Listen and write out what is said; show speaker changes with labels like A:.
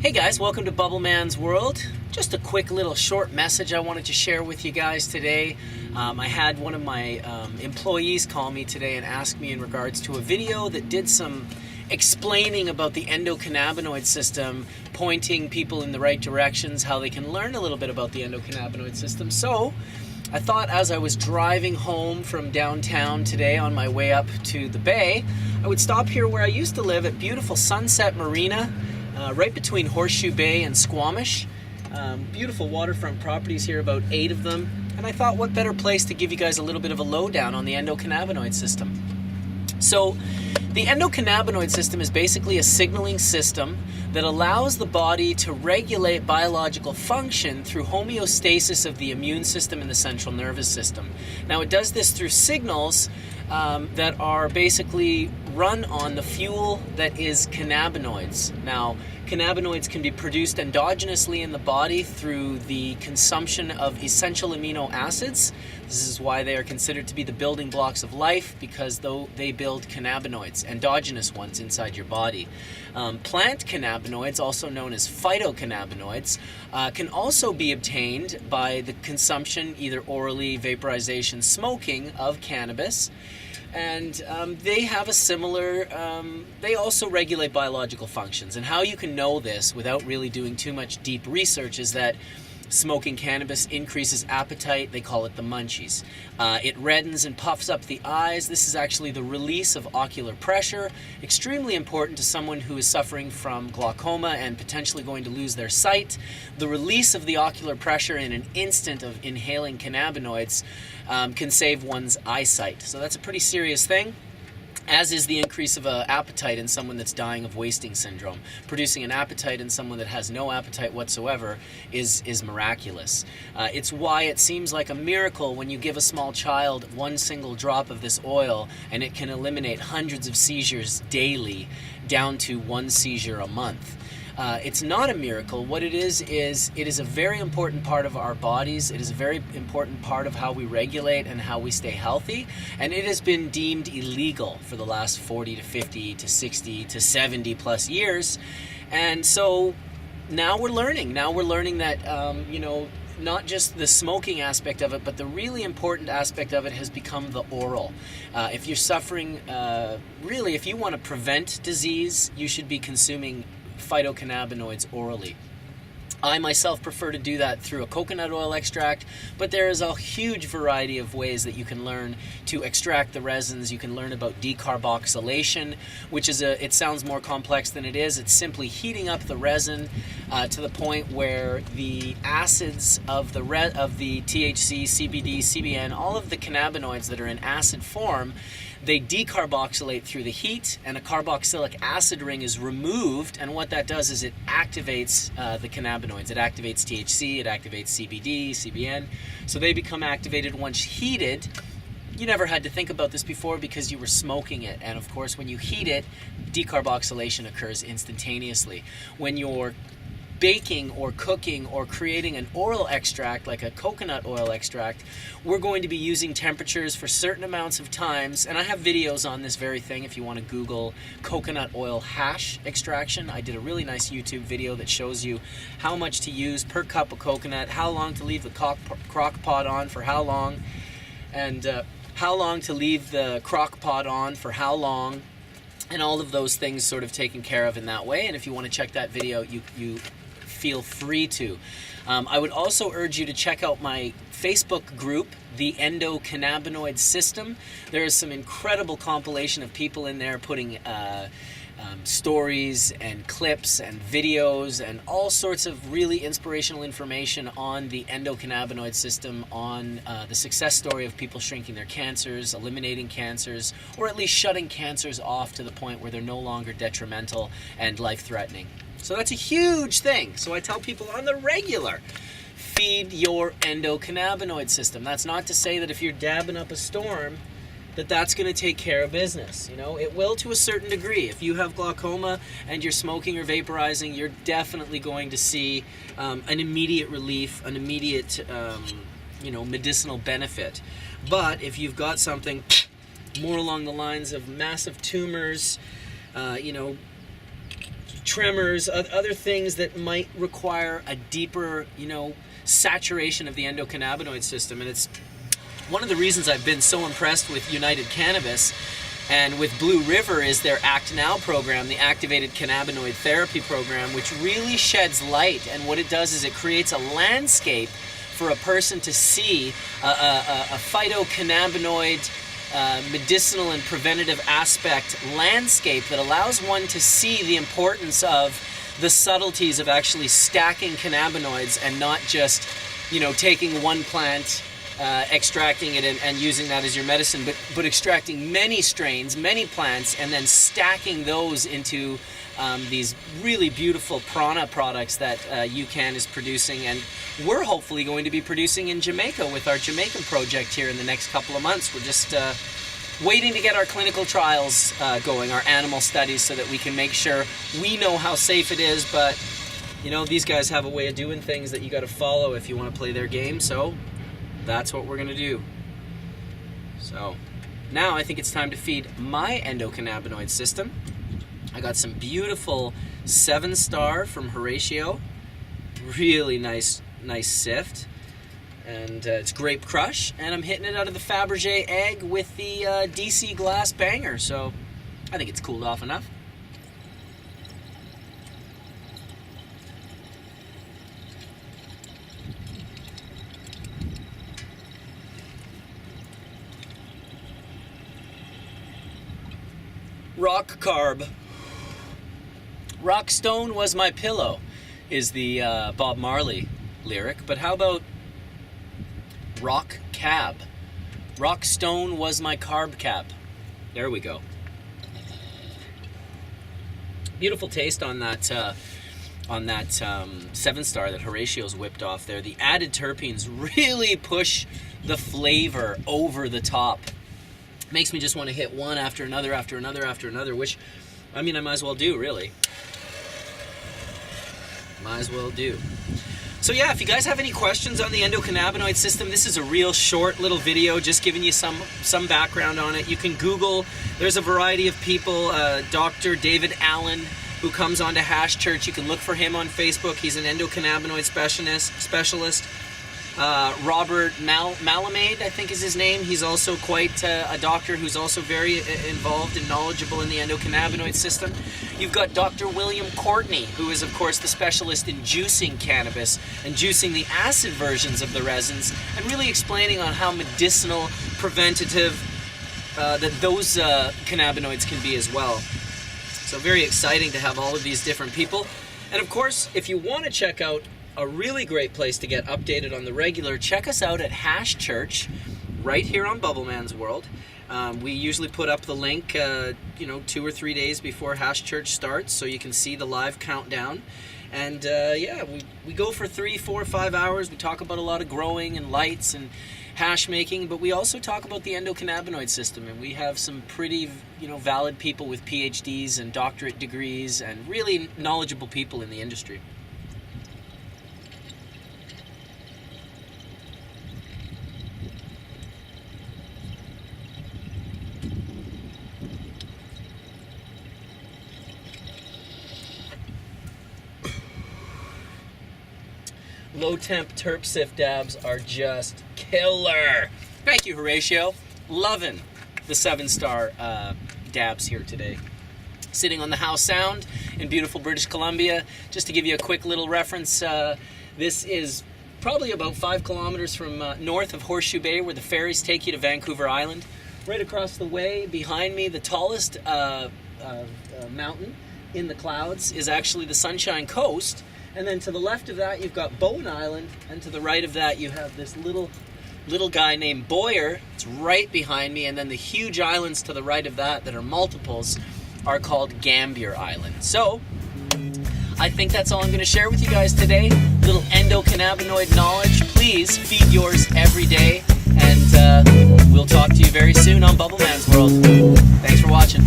A: Hey guys, welcome to Bubbleman's World. Just a quick little short message I wanted to share with you guys today. I had one of my employees call me today and ask me in regards to a video that did some explaining about the endocannabinoid system, pointing people in the right directions, how they can learn a little bit about the endocannabinoid system. So I thought as I was driving home from downtown today on my way up to the bay, I would stop here where I used to live at beautiful Sunset Marina, right between Horseshoe Bay and Squamish. Beautiful waterfront properties here, about 8 of them. And I thought, what better place to give you guys a little bit of a lowdown on the endocannabinoid system. So the endocannabinoid system is basically a signaling system that allows the body to regulate biological function through homeostasis of the immune system and the central nervous system. Now it does this through signals that are basically run on the fuel that is cannabinoids. Now, cannabinoids can be produced endogenously in the body through the consumption of essential amino acids. This is why they are considered to be the building blocks of life, because they build cannabinoids, endogenous ones inside your body. Plant cannabinoids, also known as phytocannabinoids, can also be obtained by the consumption, either orally, vaporization, smoking of cannabis. And they have a similar, they also regulate biological functions. And how you can know this without really doing too much deep research is that smoking cannabis increases appetite. They call it the munchies. It reddens and puffs up the eyes. This is actually the release of ocular pressure, extremely important to someone who is suffering from glaucoma and potentially going to lose their sight. The release of the ocular pressure in an instant of inhaling cannabinoids can save one's eyesight. So that's a pretty serious thing, as is the increase of appetite in someone that's dying of wasting syndrome. Producing an appetite in someone that has no appetite whatsoever is miraculous. It's why it seems like a miracle when you give a small child one single drop of this oil and it can eliminate hundreds of seizures daily down to 1 seizure a month. It's not a miracle. What it is it is a very important part of our bodies. It is a very important part of how we regulate and how we stay healthy. And it has been deemed illegal for the last 40 to 50 to 60 to 70 plus years. And so now we're learning. Now we're learning that, not just the smoking aspect of it, but the really important aspect of it has become the oral. If you're suffering, really, if you want to prevent disease, you should be consuming phytocannabinoids orally. I myself prefer to do that through a coconut oil extract, but there is a huge variety of ways that you can learn to extract the resins. You can learn about decarboxylation, which is it sounds more complex than it is. It's simply heating up the resin to the point where the acids of the THC, CBD, CBN, all of the cannabinoids that are in acid form, they decarboxylate through the heat, and a carboxylic acid ring is removed, and what that does is it activates the cannabinoids. It activates THC, it activates CBD, CBN, so they become activated once heated. You never had to think about this before because you were smoking it, and of course when you heat it, decarboxylation occurs instantaneously. When you're baking or cooking or creating an oral extract like a coconut oil extract, we're going to be using temperatures for certain amounts of times, and I have videos on this very thing if you want to Google coconut oil hash extraction. I did a really nice YouTube video that shows you how much to use per cup of coconut, how long to leave the crock pot on for how long, and how long to leave the crock pot on for how long, and all of those things sort of taken care of in that way. And if you want to check that video, you feel free to. I would also urge you to check out my Facebook group, the Endocannabinoid System. There is some incredible compilation of people in there putting stories and clips and videos and all sorts of really inspirational information on the endocannabinoid system, on the success story of people shrinking their cancers, eliminating cancers, or at least shutting cancers off to the point where they're no longer detrimental and life-threatening. So that's a huge thing. So I tell people on the regular, feed your endocannabinoid system. That's not to say that if you're dabbing up a storm, that's going to take care of business. It will to a certain degree. If you have glaucoma and you're smoking or vaporizing, you're definitely going to see an immediate relief, an immediate, medicinal benefit. But if you've got something more along the lines of massive tumors, tremors, other things that might require a deeper, saturation of the endocannabinoid system. And it's one of the reasons I've been so impressed with United Cannabis and with Blue River is their Act Now program, the Activated Cannabinoid Therapy program, which really sheds light. And what it does is it creates a landscape for a person to see a phytocannabinoid medicinal and preventative aspect landscape that allows one to see the importance of the subtleties of actually stacking cannabinoids and not just, taking one plant, extracting it and using that as your medicine, but extracting many strains, many plants, and then stacking those into these really beautiful prana products that UCAN is producing, and we're hopefully going to be producing in Jamaica with our Jamaican project here in the next couple of months. We're just waiting to get our clinical trials going, our animal studies, so that we can make sure we know how safe it is. But these guys have a way of doing things that you got to follow if you want to play their game, so that's what we're going to do. So now I think it's time to feed my endocannabinoid system. I got some beautiful 7-star from Horatio. Really nice sift. And it's Grape Crush. And I'm hitting it out of the Fabergé egg with the DC Glass Banger. So I think it's cooled off enough. Rock Carb. Rockstone was my pillow is the Bob Marley lyric, but how about Rock Cab? Rockstone was my carb cap. There we go. Beautiful taste on that 7-star that Horatio's whipped off there. The added terpenes really push the flavor over the top. Makes me just want to hit one after another, which, I might as well do, really. Might as well do. So yeah, if you guys have any questions on the endocannabinoid system, this is a real short little video, just giving you some background on it. You can Google, there's a variety of people, Dr. David Allen, who comes onto Hash Church. You can look for him on Facebook. He's an endocannabinoid specialist. Robert Malamade, I think is his name. He's also quite a doctor who's also very involved and knowledgeable in the endocannabinoid system. You've got Dr. William Courtney, who is of course the specialist in juicing cannabis and juicing the acid versions of the resins and really explaining on how medicinal, preventative that those cannabinoids can be as well. So very exciting to have all of these different people. And of course, if you want to check out a really great place to get updated on the regular, check us out at Hash Church right here on Bubbleman's World. We usually put up the link 2 or 3 days before Hash Church starts, so you can see the live countdown. And we go for 3, 4, 5 hours. We talk about a lot of growing and lights and hash making, but we also talk about the endocannabinoid system, and we have some pretty valid people with PhDs and doctorate degrees and really knowledgeable people in the industry. Low temp terp sif dabs are just killer. Thank you, Horatio. Loving the 7-star dabs here today. Sitting on the House Sound in beautiful British Columbia. Just to give you a quick little reference, this is probably about 5 kilometers from north of Horseshoe Bay, where the ferries take you to Vancouver Island. Right across the way, behind me, the tallest mountain in the clouds is actually the Sunshine Coast. And then to the left of that, you've got Bowen Island, and to the right of that, you have this little guy named Boyer. It's right behind me, and then the huge islands to the right of that are multiples are called Gambier Island. So, I think that's all I'm going to share with you guys today. Little endocannabinoid knowledge. Please feed yours every day, and we'll talk to you very soon on Bubbleman's World. Thanks for watching.